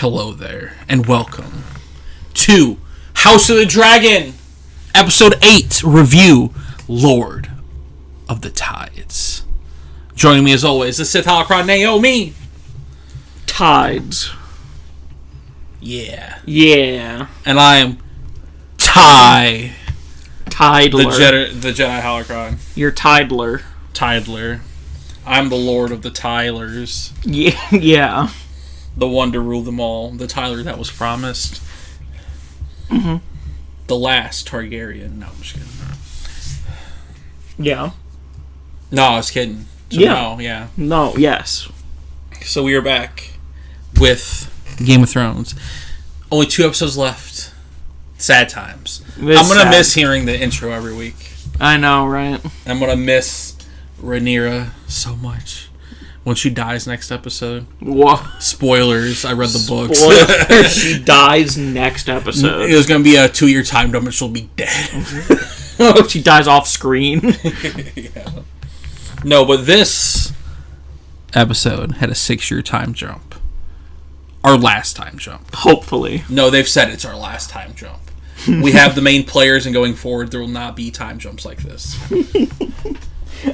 Hello there, and welcome to House of the Dragon, Episode 8 review, Lord of the Tides. Joining me as always, the Sith Holocron Naomi. Tides. Yeah. And I am Tidler. The Jedi Holocron. You're Tidler. Tidler. I'm the Lord of the Tylers. Yeah. The one to rule them all. The Tyler that was promised. Mm-hmm. The last Targaryen. No, I'm just kidding. Yeah. No, I was kidding. So yeah. No, yes. So we are back with Game of Thrones. Only 2 episodes left. Sad times. I'm going to miss hearing the intro every week. I know, right? I'm going to miss Rhaenyra so much. When she dies next episode. Whoa. Spoilers. I read the books. She dies next episode. It was going to be a 2-year time dump and she'll be dead. Oh, she dies off screen. Yeah. No, but this episode had a 6-year time jump. Our last time jump. Hopefully. No, they've said it's our last time jump. We have the main players, and going forward, there will not be time jumps like this.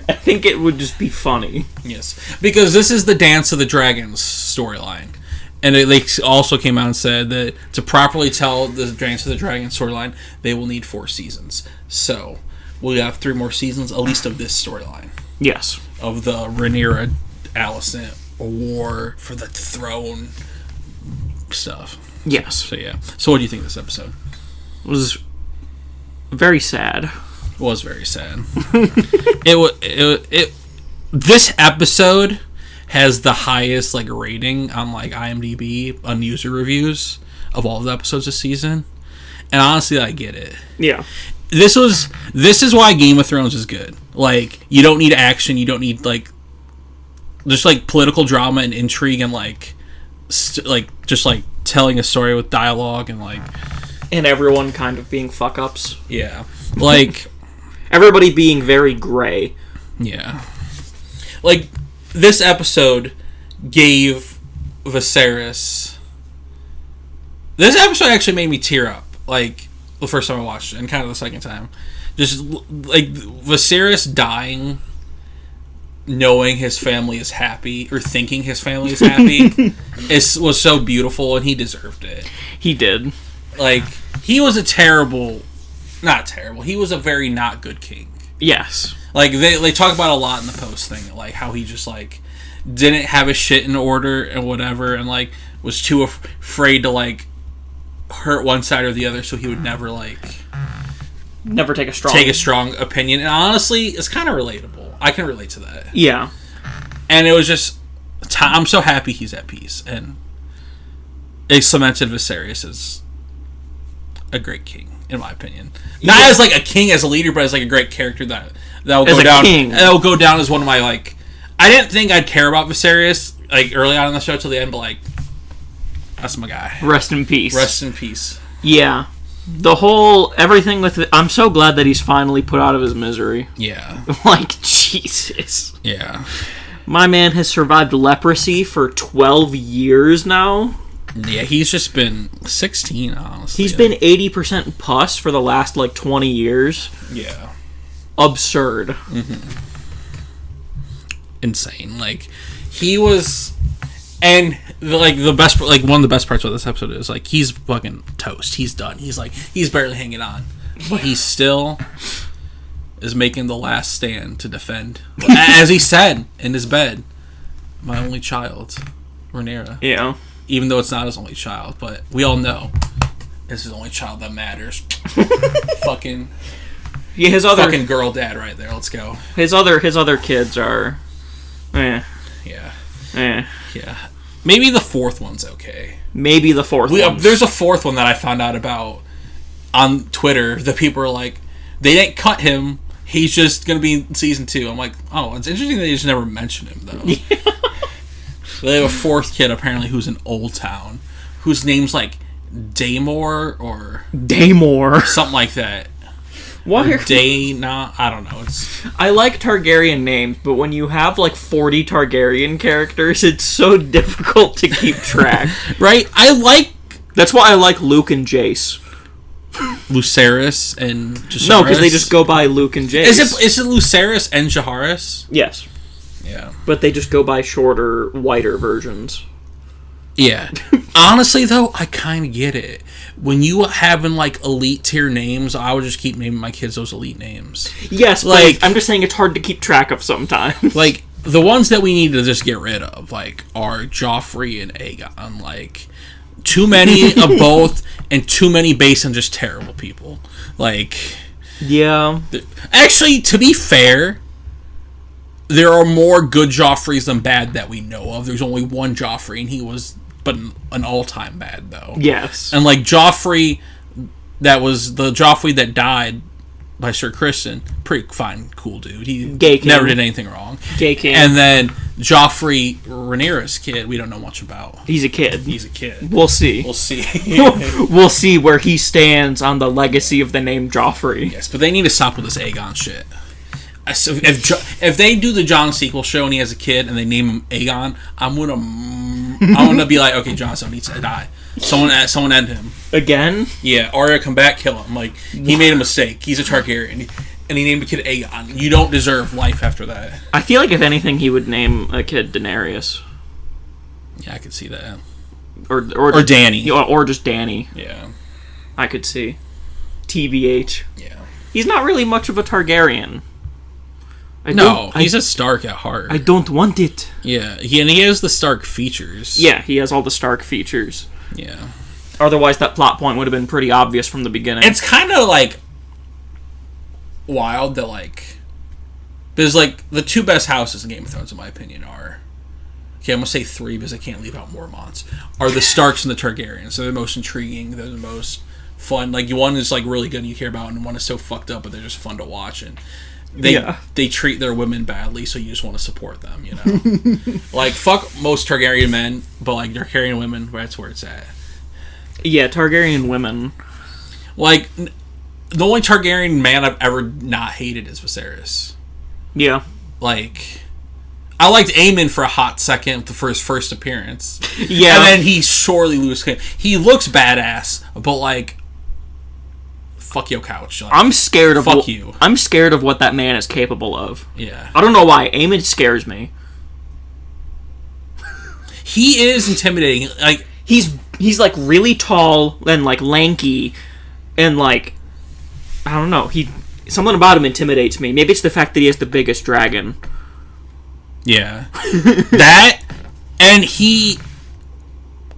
I think it would just be funny. Yes. Because this is the Dance of the Dragons storyline. And they also came out and said that to properly tell the Dance of the Dragons storyline, they will need 4 seasons. So, we'll have 3 more seasons, at least of this storyline. Yes. Of the Rhaenyra Alicent war for the throne stuff. Yes. So, yeah. So, what do you think of this episode? It was very sad. Was very sad. This episode has the highest rating on IMDb on user reviews of all the episodes this season, and honestly, I get it. Yeah, this is why Game of Thrones is good. You don't need action, you don't need just political drama and intrigue and just telling a story with dialogue and everyone kind of being fuck ups. Yeah, everybody being very gray. Yeah. This episode gave Viserys... This episode actually made me tear up, the first time I watched it, and kind of the second time. Just, Viserys dying, knowing his family is happy, or thinking his family is happy, was so beautiful, and he deserved it. He did. He was a terrible... Not terrible. He was a very not good king. Yes. They talk about a lot in the post thing, how he just didn't have his shit in order and whatever, and was too afraid to hurt one side or the other, so he would never never take a strong opinion. And honestly, it's kind of relatable. I can relate to that. Yeah. And it was just I'm so happy he's at peace, and it cemented Viserys as a great king, in my opinion. Not as a king, as a leader, but as a great character that will go down. That will go down as one of my I didn't think I'd care about Viserys early on in the show till the end, but that's my guy. Rest in peace. Rest in peace. Yeah, the whole everything with it. I'm so glad that he's finally put out of his misery. Yeah. Jesus. Yeah. My man has survived leprosy for 12 years now. Yeah, he's just been 16, honestly. He's been 80% pus for the last 20 years. Yeah. Absurd. Mm-hmm. Insane. He was, and the best, one of the best parts of this episode is he's fucking toast. He's done. He's barely hanging on, but he still is making the last stand to defend, as he said in his bed, my only child, Rhaenyra. Yeah. Even though it's not his only child, but we all know it's his only child that matters. Fucking. Yeah, his other fucking girl dad right there. Let's go. His other kids are, Yeah. Yeah. Maybe the 4th one's okay. Maybe the 4th one. There's a 4th one that I found out about on Twitter. The people are they didn't cut him. He's just gonna be in season 2. I'm oh, it's interesting they just never mentioned him though. Yeah. They have a 4th kid apparently who's in Old Town, whose name's Daymore or Daymore, something like that. What? Dana? I don't know. I like Targaryen names, but when you have like 40 Targaryen characters, it's so difficult to keep track. Right? That's why I like Luke and Jace. Lucerys and Jaehaerys? No, because they just go by Luke and Jace. Is it Lucerys and Jaehaerys? Yes. Yeah. But they just go by shorter, whiter versions. Yeah. Honestly, though, I kind of get it. When you having, like, elite tier names, I would just keep naming my kids those elite names. Yes, like, I'm just saying it's hard to keep track of sometimes. Like, the ones that we need to just get rid of, like, are Joffrey and Aegon. Like, too many of both, and too many based on just terrible people. Like... Yeah. Actually, to be fair... There are more good Joffreys than bad that we know of. There's only one Joffrey, and he was an all-time bad, though. Yes. And, like, Joffrey, that was the Joffrey that died by Sir Criston. Pretty fine, cool dude. He never did anything wrong. Gay king. And then Joffrey Rhaenyra's kid, we don't know much about. He's a kid. We'll see. We'll see. We'll see where he stands on the legacy of the name Joffrey. Yes, but they need to stop with this Aegon shit. If they do the Jon sequel show and he has a kid and they name him Aegon, I'm gonna be like, okay, Jon Snow needs to die. Someone end him again. Yeah, Arya come back, kill him. Like, he made a mistake. He's a Targaryen, and he named a kid Aegon. You don't deserve life after that. I feel like if anything, he would name a kid Daenerys. Yeah, I could see that. Or Dany. Or just Dany. Yeah, I could see. TBH. Yeah, he's not really much of a Targaryen. He's a Stark at heart. I don't want it. Yeah, and he has the Stark features. Yeah, he has all the Stark features. Yeah. Otherwise, that plot point would have been pretty obvious from the beginning. It's kind of, like, wild that, like... There's, like, the two best houses in Game of Thrones, in my opinion, are... Okay, I'm going to say three because I can't leave out Mormonts. Are the Starks and the Targaryens. They're the most intriguing. They're the most fun. Like, one is, like, really good and you care about, and one is so fucked up, but they're just fun to watch, and... They treat their women badly, so you just want to support them, you know? Like, fuck most Targaryen men, but, like, Targaryen women, that's where it's at. Yeah, Targaryen women. Like, the only Targaryen man I've ever not hated is Viserys. Yeah. Like, I liked Aemon for a hot second for his first appearance. Yeah. And then he surely loses him. He looks badass, but, like... Fuck your couch. Like, I'm scared of fuck you. I'm scared of what that man is capable of. Yeah. I don't know why. Aemon scares me. He is intimidating. Like, he's like really tall and like lanky and like I don't know. Something about him intimidates me. Maybe it's the fact that he has the biggest dragon. Yeah. That and he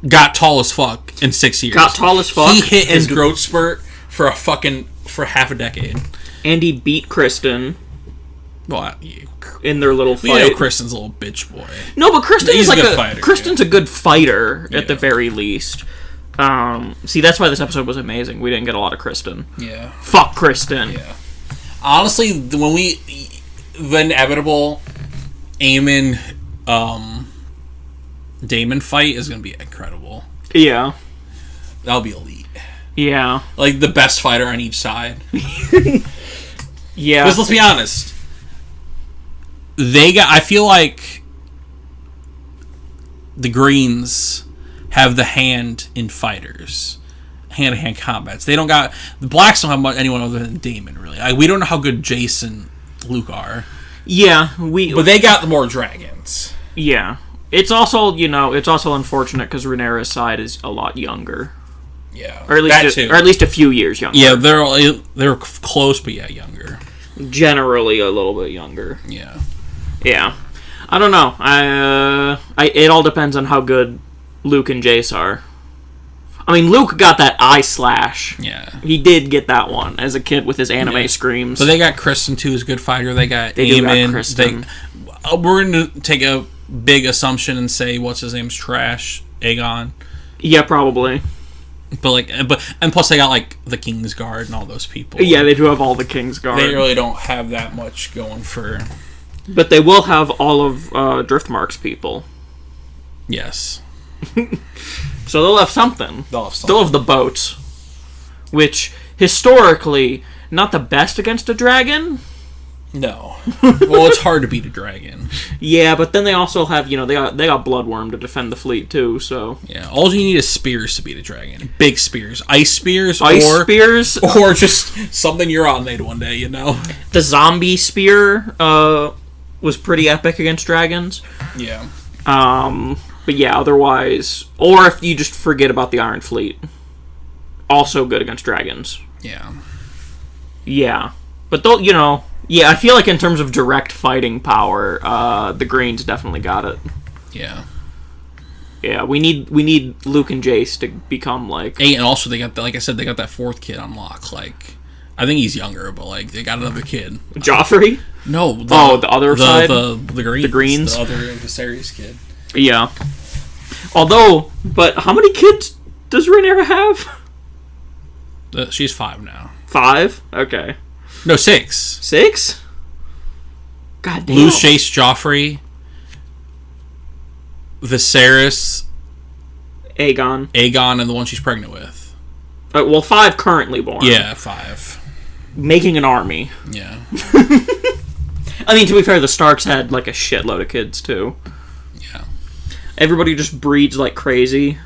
got tall as fuck in 6 years. Got tall as fuck. He hit his growth spurt for half a decade. And he beat Kristen. Well, in their little fight. You know Kristen's a little bitch boy. No, but Kristen's a good fighter at the very least. See, that's why this episode was amazing. We didn't get a lot of Kristen. Yeah. Fuck Kristen. Yeah. Honestly, when the inevitable Aemon Daemon fight is going to be incredible. Yeah. That'll be elite. Yeah. Like, the best fighter on each side. Yeah. Because let's be honest. I feel like the Greens have the hand in fighters. Hand-to-hand combats. They don't got... The Blacks don't have anyone other than Daemon, really. Like, we don't know how good Jace and Luke are. Yeah, But they got more dragons. Yeah. It's also, it's also unfortunate because Rhaenyra's side is a lot younger. Yeah, or at least a few years younger. Yeah, they're close, but younger. Generally, a little bit younger. Yeah, yeah. I don't know. It all depends on how good Luke and Jace are. I mean, Luke got that eye slash. Yeah, he did get that one as a kid with his anime screams. But they got Kristen too, as a good fighter. They got Aemon. We're going to take a big assumption and say what's his name's trash, Aegon. Yeah, probably. But and plus they got like the Kingsguard and all those people. Yeah, they do have all the Kingsguard. They really don't have that much going for. But they will have all of Driftmark's people. Yes. So they'll have something. They'll have the boats, which historically not the best against a dragon. No. Well, it's hard to beat a dragon. Yeah, but then they also have, they got Bloodworm to defend the fleet too, so... Yeah, all you need is spears to beat a dragon. Big spears. Ice spears. Spears? Or just something Euron made one day, The zombie spear was pretty epic against dragons. Yeah. But yeah, otherwise... Or if you just forget about the Iron Fleet. Also good against dragons. Yeah. Yeah. But though, yeah, I feel like in terms of direct fighting power, the Greens definitely got it. Yeah. Yeah, we need Luke and Jace to become like... Hey, and also they got, like I said, they got that fourth kid on lock. Like, I think he's younger, but like they got another kid. Joffrey? No. The other side? The Greens. The Greens? The other Viserys kid. Yeah. Although, but how many kids does Rhaenyra have? She's 5 now. 5? Okay. No, 6. 6? God damn. Luke, Jace, Joffrey, Viserys, Aegon, and the one she's pregnant with. 5 currently born. Yeah, 5. Making an army. Yeah. I mean, to be fair, the Starks had like a shitload of kids too. Yeah. Everybody just breeds like crazy.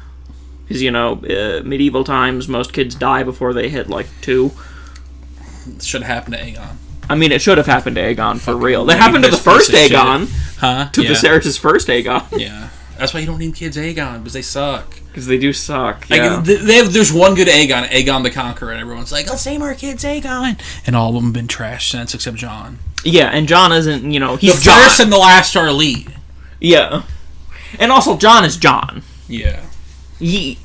Because, medieval times, most kids die before they hit like 2. It should have happened to Aegon. I mean, it should have happened to Aegon for real. That happened to the first Aegon. Huh? To Viserys' first Aegon. Yeah. That's why you don't name kids Aegon, because they suck. Because they do suck, yeah. Like, there's one good Aegon the Conqueror, and everyone's like, let's name our kids Aegon. And all of them have been trashed since, except Jon. Yeah, and Jon isn't, he's the Jon. first and the last are elite. Yeah. And also, Jon is Jon. Yeah. He's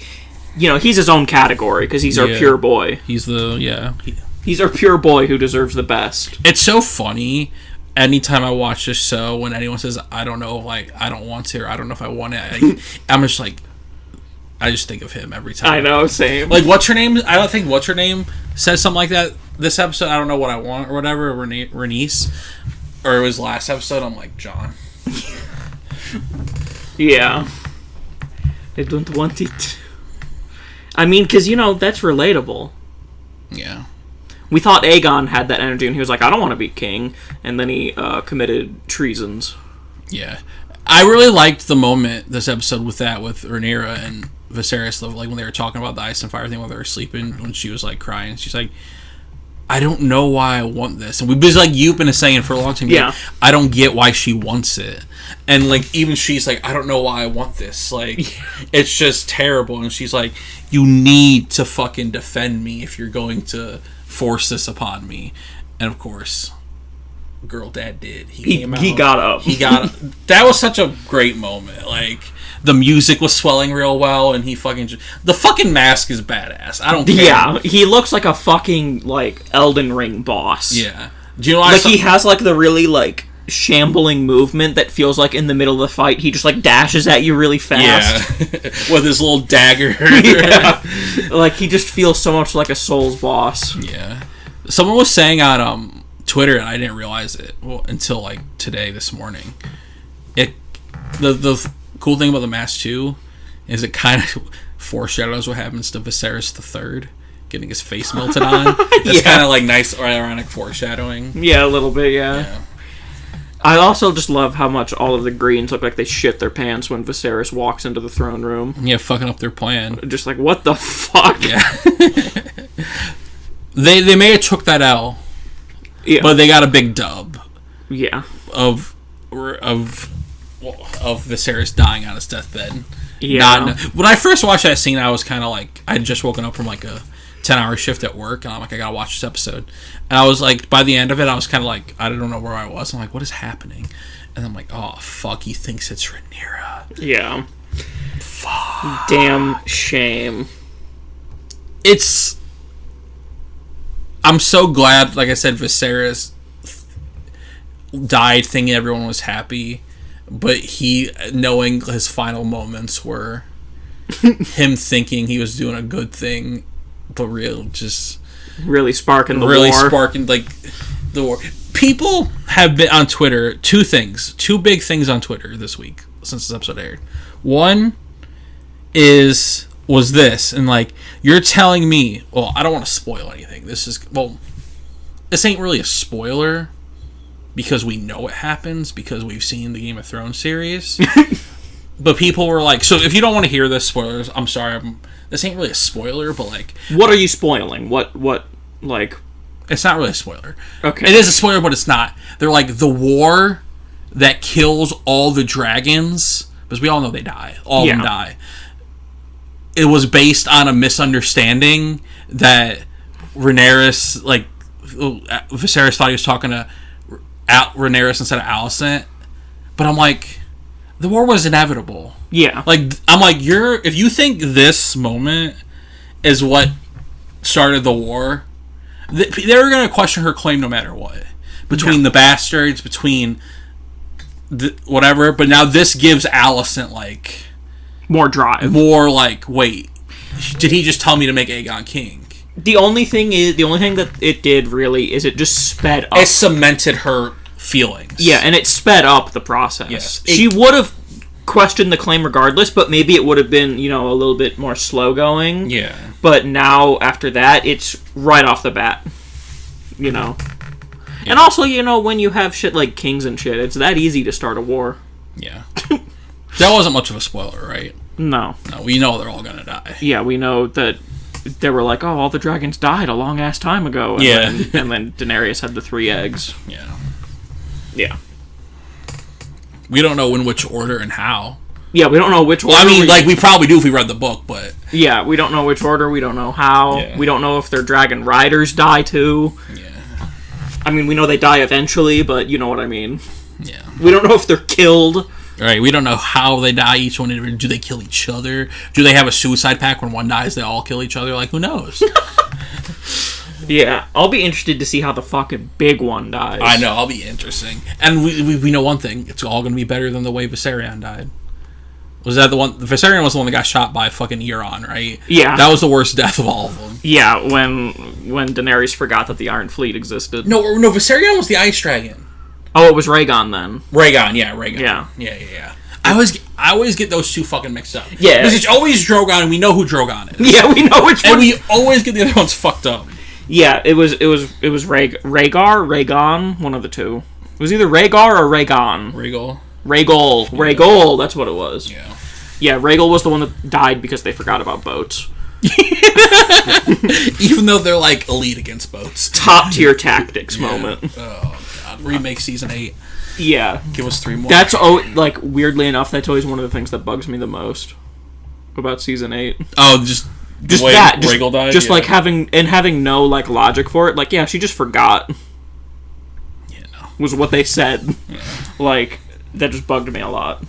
his own category, because he's our pure boy. He's He's our pure boy who deserves the best. It's so funny anytime I watch this show when anyone says, I don't know, like, I don't want to, or I don't know if I want it. I'm just like, I just think of him every time. I know, same. Like, what's her name? I don't think what's her name says something like that this episode. I don't know what I want, or whatever. Renice. Or it was last episode. I'm like, Jon. Yeah. I don't want it. I mean, because, that's relatable. Yeah. We thought Aegon had that energy, and he was like, I don't want to be king. And then he committed treasons. Yeah. I really liked the moment, this episode, with Rhaenyra and Viserys, like, when they were talking about the ice and fire thing while they were sleeping, when she was, like, crying. She's like, I don't know why I want this. And we've been, like, you've been saying for a long time. Yeah. Like, I don't get why she wants it. And, like, even she's like, I don't know why I want this. Like, it's just terrible. And she's like, you need to fucking defend me if you're going to force this upon me. And, of course, girl dad did. He came out. He got up. That was such a great moment. Like, the music was swelling real well, and he fucking... The fucking mask is badass. I don't care. Yeah, he looks like a fucking, like, Elden Ring boss. Yeah. Do you know why he has, like, the really, like, shambling movement that feels like in the middle of the fight, he just, like, dashes at you really fast. Yeah. With his little dagger. Yeah. Like, he just feels so much like a Souls boss. Yeah. Someone was saying on Twitter, and I didn't realize it until, like, this morning. The cool thing about the Mask 2 is it kind of foreshadows what happens to Viserys III, getting his face melted on. That's kind of like nice or ironic foreshadowing. Yeah, a little bit, yeah. I also just love how much all of the Greens look like they shit their pants when Viserys walks into the throne room. Yeah, fucking up their plan. Just like, what the fuck? Yeah. They may have took that L, but they got a big dub. Yeah. Of Viserys dying on his deathbed. Yeah. When I first watched that scene, I was kind of like, I had just woken up from like a 10-hour shift at work, and I'm like, I gotta watch this episode. And I was like, by the end of it, I was kind of like, I don't know where I was. I'm like, what is happening? And I'm like, oh fuck, he thinks it's Rhaenyra. Yeah. Fuck. Damn shame. I'm so glad, like I said, Viserys died thinking everyone was happy, but he, knowing his final moments were him thinking he was doing a good thing, but really sparking like the war. People have been on Twitter, two big things on Twitter this week since this episode aired. One is was this, and like you're telling me, well, I don't want to spoil anything. This ain't really a spoiler because we know it happens because we've seen the Game of Thrones series. But people were like, so if you don't want to hear this spoilers, I'm sorry. This ain't really a spoiler, but like, what are you spoiling? What like? It's not really a spoiler. Okay, it is a spoiler, but it's not. They're like the war that kills all the dragons, because we all know they die. All of them die. It was based on a misunderstanding that Rhaenyra, like, Viserys thought he was talking to Rhaenyra instead of Alicent. But I'm like, the war was inevitable. Yeah. Like, I'm like, if you think this moment is what started the war, they're going to question her claim no matter what. Between the bastards, between whatever. But now this gives Alicent, like, more drive. More like, wait, did he just tell me to make Aegon king? The only thing that it did really is it just sped up. It cemented her feelings. Yeah, and it sped up the process. Yes. She would have questioned the claim regardless, but maybe it would have been, a little bit more slow going. Yeah. But now, after that, it's right off the bat. Yeah. And also, when you have shit like kings and shit, it's that easy to start a war. Yeah. That wasn't much of a spoiler, right? No. No, we know they're all gonna die. Yeah, we know that they were like, oh, all the dragons died a long-ass time ago. And then Daenerys had the 3 eggs. Yeah. Yeah. We don't know in which order and how. Yeah, we don't know which order. Well, I mean, we probably do if we read the book, but... Yeah, we don't know which order, we don't know how. Yeah. We don't know if their dragon riders die too. Yeah. I mean, we know they die eventually, but you know what I mean. Yeah. We don't know if they're killed. Right, we don't know how they die, each one. Do they kill each other? Do they have a suicide pact when one dies, they all kill each other? Like, who knows? Yeah, I'll be interested to see how the fucking big one dies. I know, I'll be interesting. And we know one thing, it's all going to be better than the way Viserion died. Was that the one? Viserion was the one that got shot by fucking Euron, right? Yeah. That was the worst death of all of them. Yeah, when Daenerys forgot that the Iron Fleet existed. No, Viserion was the Ice Dragon. Oh, it was Rhaegon then. Rhaegon. Yeah. Yeah. I always get those two fucking mixed up. Yeah. Because it's always Drogon, and we know who Drogon is. Yeah, we know which one. And we always get the other ones fucked up. Yeah, it was Rhaegon, one of the two. It was either Rhaegar or Rhaegon. Rhaegal, that's what it was. Yeah. Yeah, Rhaegal was the one that died because they forgot about boats. Even though they're like elite against boats. Top tier tactics moment. Oh god. Remake season 8. Yeah. Give us 3 more. That's weirdly enough, that's always one of the things that bugs me the most about season 8. Oh, just way that Rhaegal died? Just like having no like logic for it. Like, yeah, she just forgot. Yeah, no. Was what they said. Yeah. Like, that just bugged me a lot.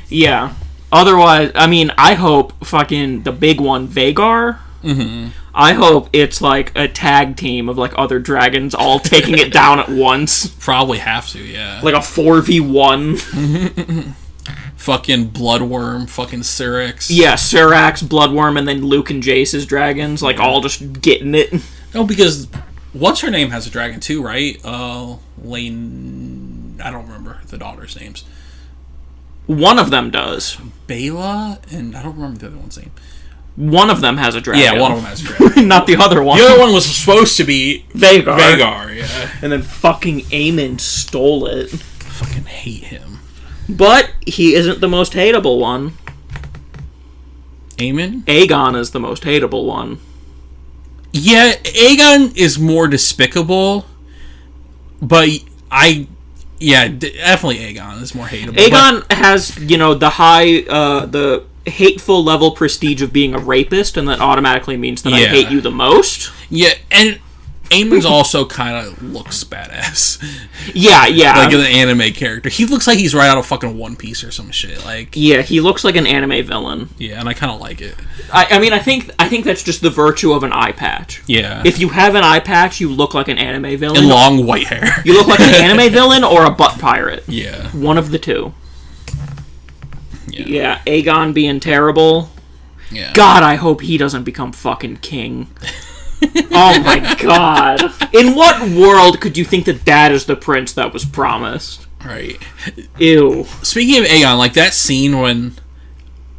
Yeah. Otherwise, I mean, I hope fucking the big one, Vhagar. Mm-hmm. I hope it's like a tag team of like other dragons all taking it down at once. Probably have to, yeah. Like a 4v1. Fucking Bloodworm, fucking Syrax. Yeah, Syrax, Bloodworm, and then Luke and Jace's dragons, like all just getting it. No, because what's her name has a dragon too, right? Lane. I don't remember the daughters' names. One of them does. Bela, and I don't remember the other one's name. One of them has a dragon. Yeah, one of them has a dragon. Not the other one. The other one was supposed to be Vhagar, yeah. And then fucking Aemon stole it. Fucking hate him. But he isn't the most hateable one. Aemon? Aegon is the most hateable one. Yeah, Aegon is more despicable, but definitely Aegon is more hateable. Aegon has, the hateful level prestige of being a rapist, and that automatically means that I hate you the most. Yeah, and Aemon's also kind of looks badass. Yeah. Like an anime character. He looks like he's right out of fucking One Piece or some shit. Like, yeah, he looks like an anime villain. Yeah, and I kind of like it. I mean, I think that's just the virtue of an eye patch. Yeah. If you have an eye patch, you look like an anime villain. And long white hair. You look like an anime villain or a butt pirate. Yeah. One of the two. Yeah, Aegon being terrible. Yeah. God, I hope he doesn't become fucking king. Oh my god. In what world could you think that is the prince that was promised? Right. Ew. Speaking of Aegon, like that scene when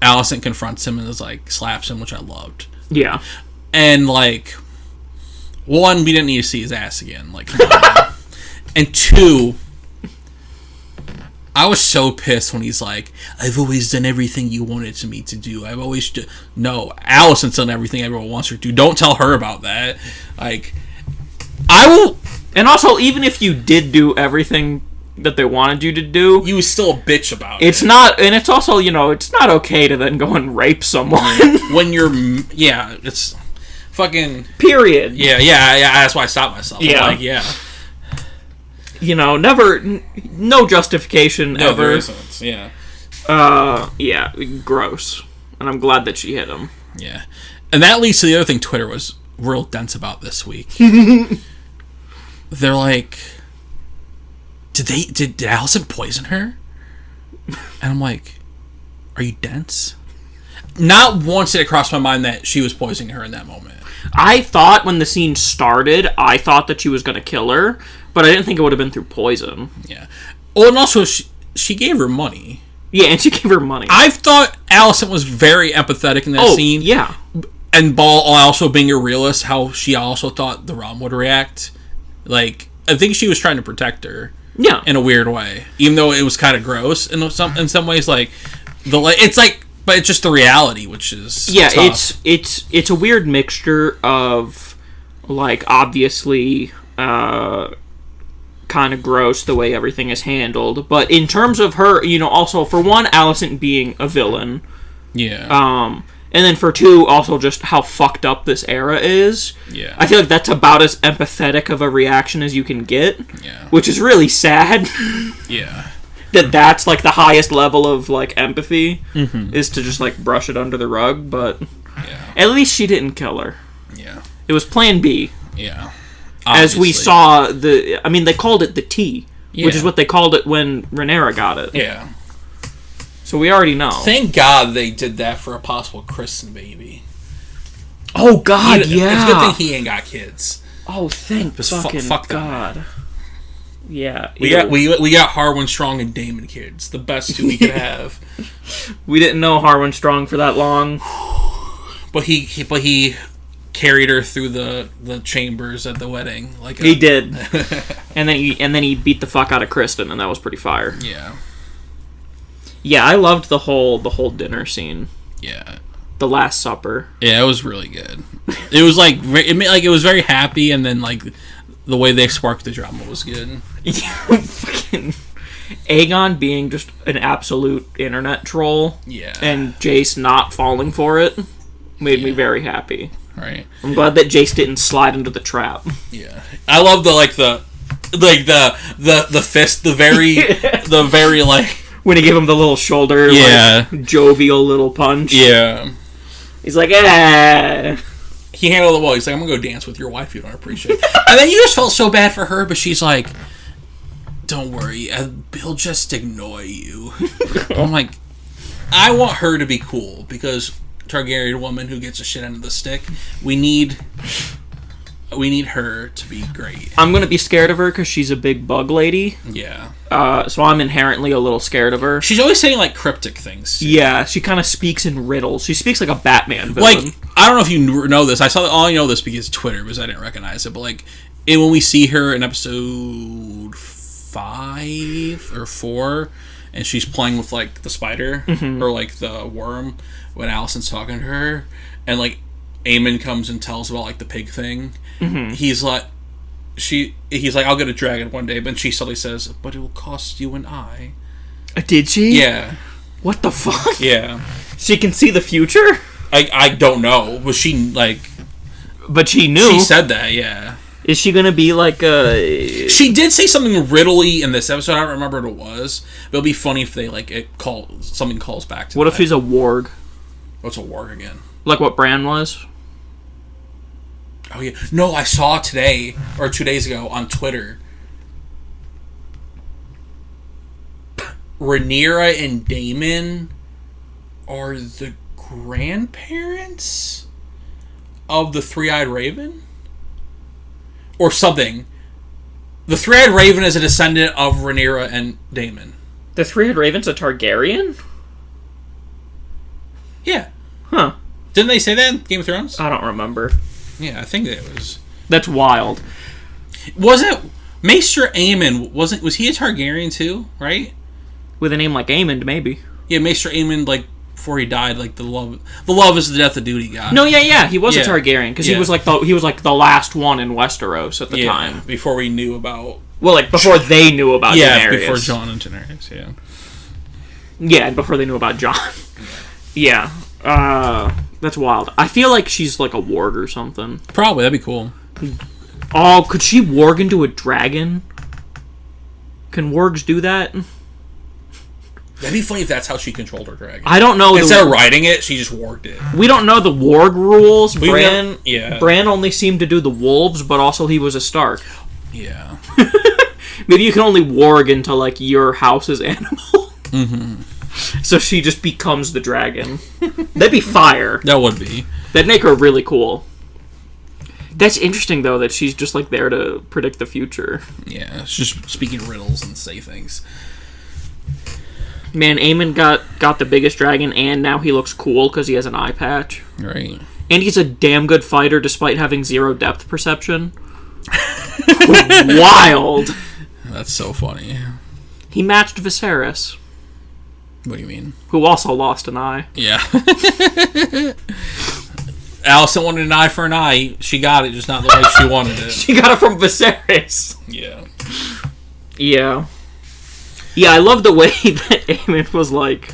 Alicent confronts him and is like, slaps him, which I loved. Yeah. And, like, one, we didn't need to see his ass again. Like, come on, man. And two, I was so pissed when he's like, I've always done everything you wanted me to do. I've always... No, Alicent's done everything everyone wants her to. Don't tell her about that. Like, I will... And also, even if you did do everything that they wanted you to do... You was still a bitch about it. It's not... And it's also, it's not okay to then go and rape someone. When you're... Yeah, it's... Fucking... Period. Yeah, that's why I stopped myself. Yeah. Like, yeah. Never... No justification No, ever. there isn't. Yeah. Yeah, gross. And I'm glad that she hit him. Yeah. And that leads to the other thing Twitter was real dense about this week. They're like... Did Alicent poison her? And I'm like, are you dense? Not once did it cross my mind that she was poisoning her in that moment. I thought when the scene started, I thought that she was going to kill her, but I didn't think it would have been through poison. Yeah. Well, and also, she gave her money. Yeah, and she gave her money. I thought Alicent was very empathetic in that scene. Yeah. And Ball also being a realist, how she also thought the realm would react. Like, I think she was trying to protect her. Yeah. In a weird way. Even though it was kind of gross in some ways, like, it's like, but it's just the reality, which is tough. It's a weird mixture of, like, obviously kind of gross the way everything is handled, but in terms of her, also for one, Alicent being a villain, and then for two, also just how fucked up this era is. Yeah, I feel like that's about as empathetic of a reaction as you can get. Yeah, which is really sad. Yeah. That's like the highest level of like empathy, is to just like brush it under the rug, but at least she didn't kill her. Yeah. It was plan B. Yeah. Obviously. As we saw they called it the T, which is what they called it when Rhaenyra got it. Yeah. So we already know. Thank God they did that for a possible Kristen baby. Oh God, yeah. It's a good thing he ain't got kids. Oh, thank fucking God. Yeah, we got Harwin Strong and Daemon kids, the best two we could have. We didn't know Harwin Strong for that long, but he carried her through the chambers at the wedding. Like he did, and then he beat the fuck out of Kristen, and that was pretty fire. Yeah, yeah, I loved the whole dinner scene. Yeah, the Last Supper. Yeah, it was really good. It was like it was very happy, and then like. The way they sparked the drama was good. Yeah, fucking Aegon being just an absolute internet troll. Yeah. And Jace not falling for it made me very happy. Right. I'm glad that Jace didn't slide into the trap. Yeah. I love the fist, the very like when he gave him the little shoulder, like, jovial little punch. Yeah. He's like, eh. He handled it well. He's like, I'm going to go dance with your wife. You don't appreciate it. And then you just felt so bad for her, but she's like, don't worry. He'll just ignore you. I'm like, I want her to be cool because Targaryen woman who gets a shit end of the stick, we need her to be great. I'm going to be scared of her because she's a big bug lady. Yeah. So I'm inherently a little scared of her. She's always saying, like, cryptic things. Too. Yeah, she kind of speaks in riddles. She speaks like a Batman villain. Like, I don't know if you know this. I only know this because Twitter, because I didn't recognize it. But, like, when we see her in episode 5 or 4, and she's playing with, like, the spider, or, like, the worm, when Alicent's talking to her, and, like, Aemon comes and tells about, like, the pig thing. He's like, I'll get a dragon one day, but she suddenly says, but it will cost you an eye. Did she? Yeah. What the fuck? Yeah. She can see the future? I don't know. Was she, like... But she knew. She said that, yeah. Is she gonna be like a... She did say something riddly in this episode. I don't remember what it was. But it'll be funny if they, like, something calls back to What that. if she's a warg? What's a warg again? Like what Bran was? Oh, yeah. No, I saw today, or 2 days ago, on Twitter. Rhaenyra and Daemon are the grandparents of the Three-Eyed Raven? Or something. The Three-Eyed Raven is a descendant of Rhaenyra and Daemon. The Three-Eyed Raven's a Targaryen? Yeah. Huh. Didn't they say that in Game of Thrones? I don't remember. Yeah, I think it was. That's wild. Wasn't Maester Aemon, was he a Targaryen too, right? With a name like Aemond, maybe. Yeah, Maester Aemon, like, before he died, like, the love is the death of duty guy. No, yeah, he was a Targaryen, because he was like the last one in Westeros at the time. Before we knew about... Well, like, before they knew about Daenerys. Yeah, before Jon and Daenerys, yeah. Yeah, and before they knew about Jon. Yeah. That's wild. I feel like she's like a warg or something. Probably, that'd be cool. Oh, could she warg into a dragon? Can wargs do that? That'd be funny if that's how she controlled her dragon. I don't know. Instead of riding it, she just warged it. We don't know the warg rules. Bran only seemed to do the wolves, but also he was a Stark. Yeah. Maybe you can only warg into, like, your house's animal. Mm-hmm. So she just becomes the dragon. That'd be fire. That would be. That'd make her really cool. That's interesting, though, that she's just, like, there to predict the future. Yeah, she's just speaking riddles and say things. Man, Aemon got the biggest dragon, and now he looks cool because he has an eye patch. Right. And he's a damn good fighter despite having 0 depth perception. Wild. That's so funny. He matched Viserys. What do you mean? Who also lost an eye. Yeah. Alicent wanted an eye for an eye. She got it, just not the way she wanted it. She got it from Viserys. Yeah. Yeah. Yeah, I love the way that Aemon was like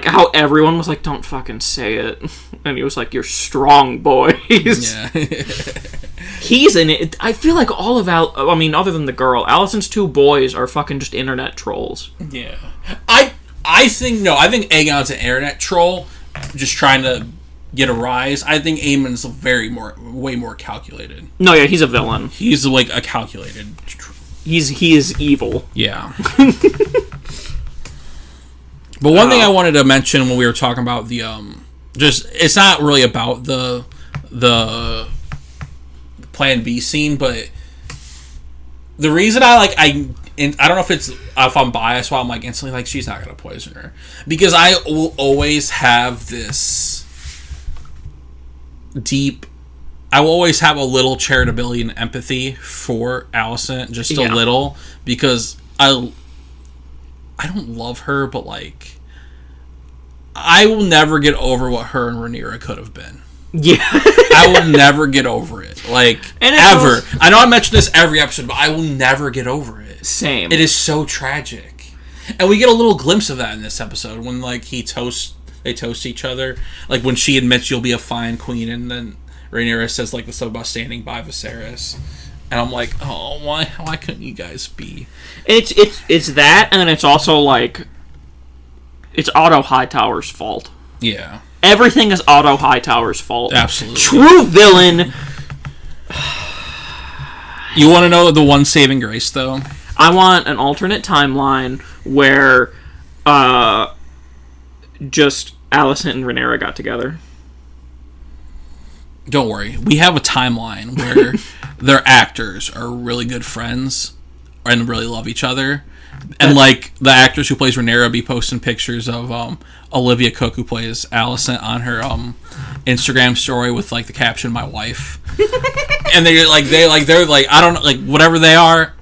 how everyone was like, don't fucking say it. And he was like, you're strong, boys. Yeah. He's in it. I feel like all of other than the girl, Alicent's 2 boys are fucking just internet trolls. Yeah. I think Aegon's an internet troll, just trying to get a rise. I think Aemon's way more calculated. No, yeah, he's a villain. He's like a calculated He is evil. Yeah. But one thing I wanted to mention when we were talking about the it's not really about the Plan B scene, but the reason I don't know if I'm biased, why I'm like instantly like, she's not gonna poison her, because I will always have this deep. I will always have a little charitability and empathy for Alicent, just a little, because I don't love her, but like, I will never get over what her and Rhaenyra could have been. Yeah. I will never get over it. Like, ever. I know I mention this every episode, but I will never get over it. Same. It is so tragic. And we get a little glimpse of that in this episode, when like they toast each other. Like when she admits you'll be a fine queen, and then Rhaenyra says like the stuff about standing by Viserys. And I'm like, oh, why couldn't you guys be? It's that, and then it's also like, it's Otto Hightower's fault. Yeah. Everything is Otto Hightower's fault. Absolutely. True villain. You want to know the one saving grace, though? I want an alternate timeline where just Alicent and Rhaenyra got together. Don't worry. We have a timeline where their actors are really good friends and really love each other. And, like, the actress who plays Rhaenyra be posting pictures of Olivia Cook, who plays Alicent, on her Instagram story with, like, the caption, "My wife." And they're like, I don't know, like, whatever they are,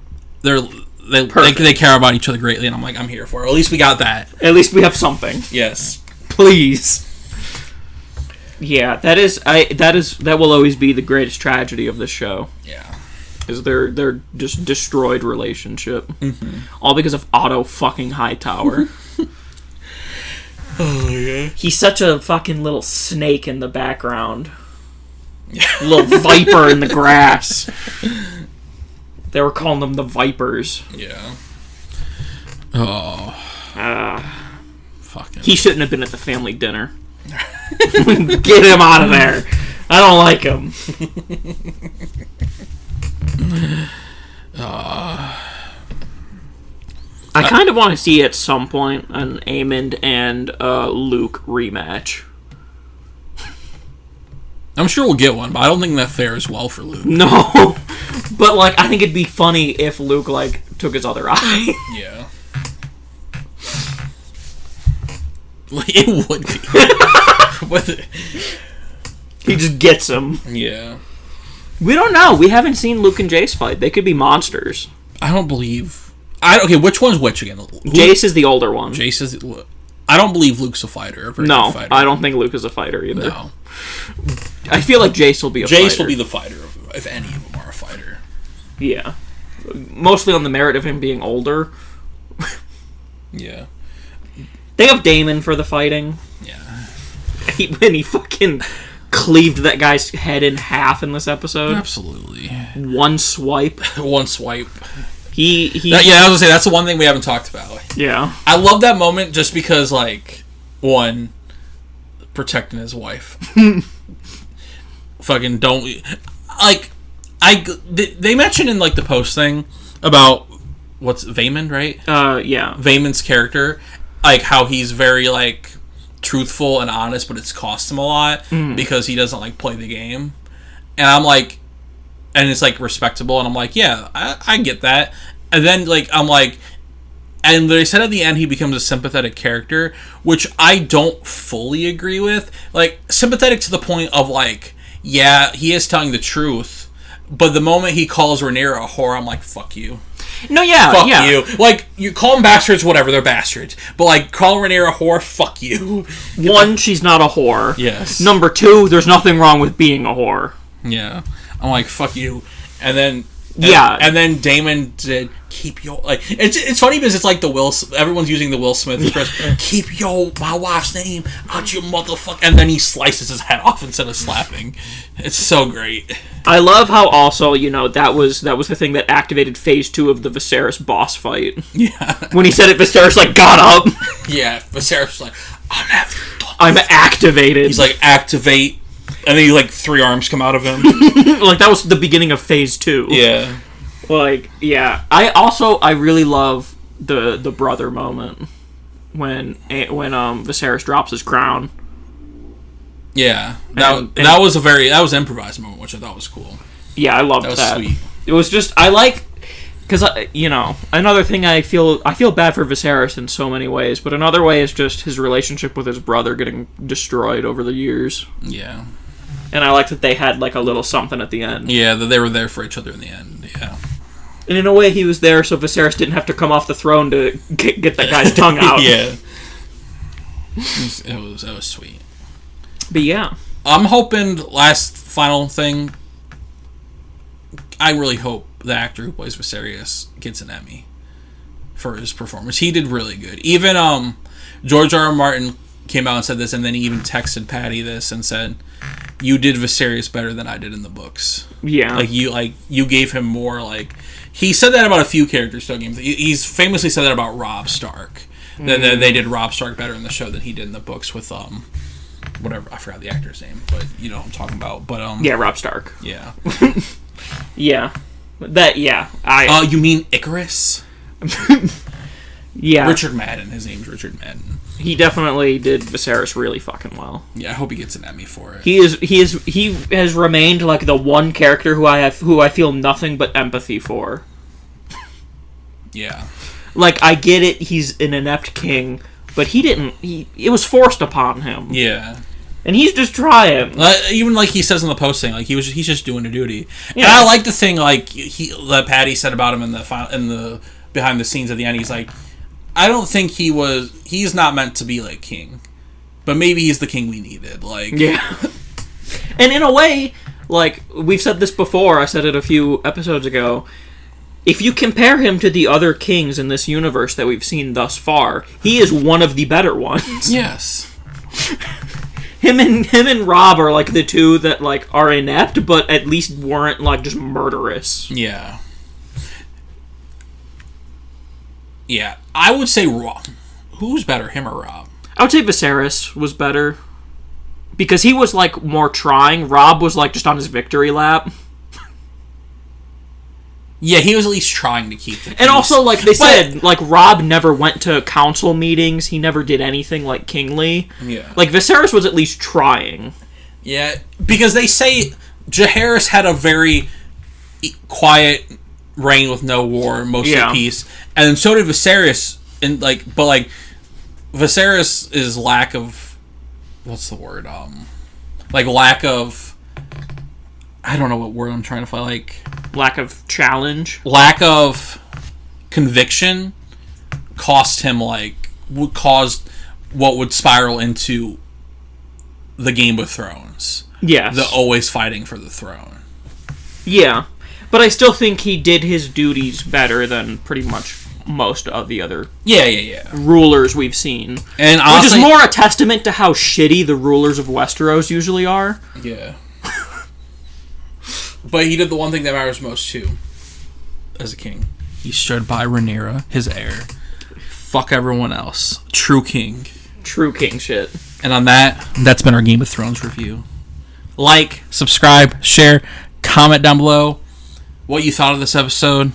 they care about each other greatly, and I'm like, I'm here for it. At least we got that. At least we have something. Yes. Please. Yeah, that will always be the greatest tragedy of this show. Yeah. Is their just destroyed relationship. Mm-hmm. All because of Otto fucking Hightower. Oh, yeah. He's such a fucking little snake in the background. Little viper in the grass. They were calling them the Vipers. Yeah. Oh. Fucking. He shouldn't have been at the family dinner. Get him out of there. I don't like him. I kind of want to see at some point an Aemond and Luke rematch. I'm sure we'll get one, but I don't think that fares well for Luke. No, but like I think it'd be funny if Luke like took his other eye. Yeah. Like, it would be. But he just gets him. Yeah. We don't know. We haven't seen Luke and Jace fight. They could be monsters. I don't believe... Okay, which one's which again? Jace is the older one. Jace is... I don't believe Luke's a fighter. No, fighter. I don't think Luke is a fighter either. No. I feel like Jace will be a fighter. Jace will be the fighter, if any of them are a fighter. Yeah. Mostly on the merit of him being older. Yeah. They have Damon for the fighting. Yeah. When he fucking cleaved that guy's head in half in this episode. Absolutely. One swipe. One swipe. I was gonna say, that's the one thing we haven't talked about. Yeah. I love that moment just because, like, one, protecting his wife. Fucking don't... Like, they mentioned in, like, the post thing about, what's Vaemond, right? Yeah. Vaemond's character, like, how he's very, like, truthful and honest, but it's cost him a lot because he doesn't, like, play the game. And I'm like... And it's, like, respectable, and I'm like, yeah, I get that. And then, like, I'm like... And they said at the end he becomes a sympathetic character, which I don't fully agree with. Like, sympathetic to the point of, like, yeah, he is telling the truth, but the moment he calls Rhaenyra a whore, I'm like, fuck you. No, yeah, fuck yeah. you. Like, you call them bastards, whatever, they're bastards. But, like, call Rhaenyra a whore, fuck you. One, she's not a whore. Yes. Number two, there's nothing wrong with being a whore. Yeah. I'm like, fuck you. And then... Yeah. And then Damon did keep your... Like, it's funny because it's like the Will... Everyone's using the Will Smith expression. Keep my wife's name out your motherfucker... And then he slices his head off instead of slapping. It's so great. I love how also, you know, that was the thing that activated phase 2 of the Viserys boss fight. Yeah. When he said it, Viserys, like, got up. Yeah, Viserys was like, I'm activated. He's like, activate... And then, like, 3 arms come out of him. Like, that was the beginning of phase 2. Yeah. Like, yeah. I really love the brother moment when Viserys drops his crown. Yeah. That was an improvised moment, which I thought was cool. Yeah, I loved that. That was sweet. It was just, I like... Because, you know, another thing I feel bad for Viserys in so many ways, but another way is just his relationship with his brother getting destroyed over the years. Yeah. And I like that they had, like, a little something at the end. Yeah, that they were there for each other in the end, yeah. And in a way, he was there so Viserys didn't have to come off the throne to get that guy's tongue out. Yeah. It was sweet. But yeah. I'm hoping, last final thing, I really hope the actor who plays Viserys gets an Emmy for his performance. He did really good. Even George R. R. Martin came out and said this, and then he even texted Patty this and said, "You did Viserys better than I did in the books." Yeah. You gave him more, like... He said that about a few characters throughout Game of Thrones. He's famously said that about Robb Stark. That they did Robb Stark better in the show than he did in the books with, whatever, I forgot the actor's name, but you know what I'm talking about. But yeah, Robb Stark. Yeah. Yeah. You mean Icarus? Yeah. Richard Madden. His name's Richard Madden. He definitely did Viserys really fucking well. Yeah, I hope he gets an Emmy for it. He has remained like the one character who I feel nothing but empathy for. Yeah. Like, I get it, he's an inept king, but it was forced upon him. Yeah. And he's just trying. Even like he says in the posting, like he's just doing a duty. Yeah. And I like the thing like that Patty said about him in the behind the scenes at the end. He's like, I don't think he's not meant to be like king, but maybe he's the king we needed. Like, yeah. And in a way, like we've said this before, I said it a few episodes ago. If you compare him to the other kings in this universe that we've seen thus far, he is one of the better ones. Yes. Him and Robb are like the two that like are inept, but at least weren't like just murderous. Yeah. Yeah, I would say Robb. Who's better, him or Robb? I would say Viserys was better because he was like more trying. Robb was like just on his victory lap. Yeah, he was at least trying to keep the peace. And also, like they said, like Robb never went to council meetings. He never did anything like kingly. Yeah. Like Viserys was at least trying. Yeah, because they say Jaehaerys had a very quiet reign with no war, mostly peace, and so did Viserys. And Viserys' lack of, what's the word? Like lack of, I don't know what word I'm trying to find. Like lack of challenge, lack of conviction, cost him caused what would spiral into the Game of Thrones. Yes, the always fighting for the throne. Yeah, but I still think he did his duties better than pretty much most of the other rulers we've seen. And honestly, which is more a testament to how shitty the rulers of Westeros usually are. Yeah. But he did the one thing that matters most, too. As a king. He stood by Rhaenyra, his heir. Fuck everyone else. True king. True king shit. And on that's been our Game of Thrones review. Like, subscribe, share, comment down below what you thought of this episode.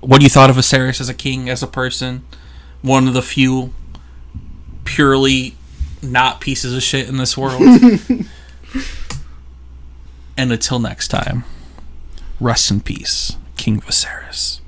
What you thought of Viserys as a king, as a person. One of the few purely not pieces of shit in this world. And until next time, rest in peace, King Viserys.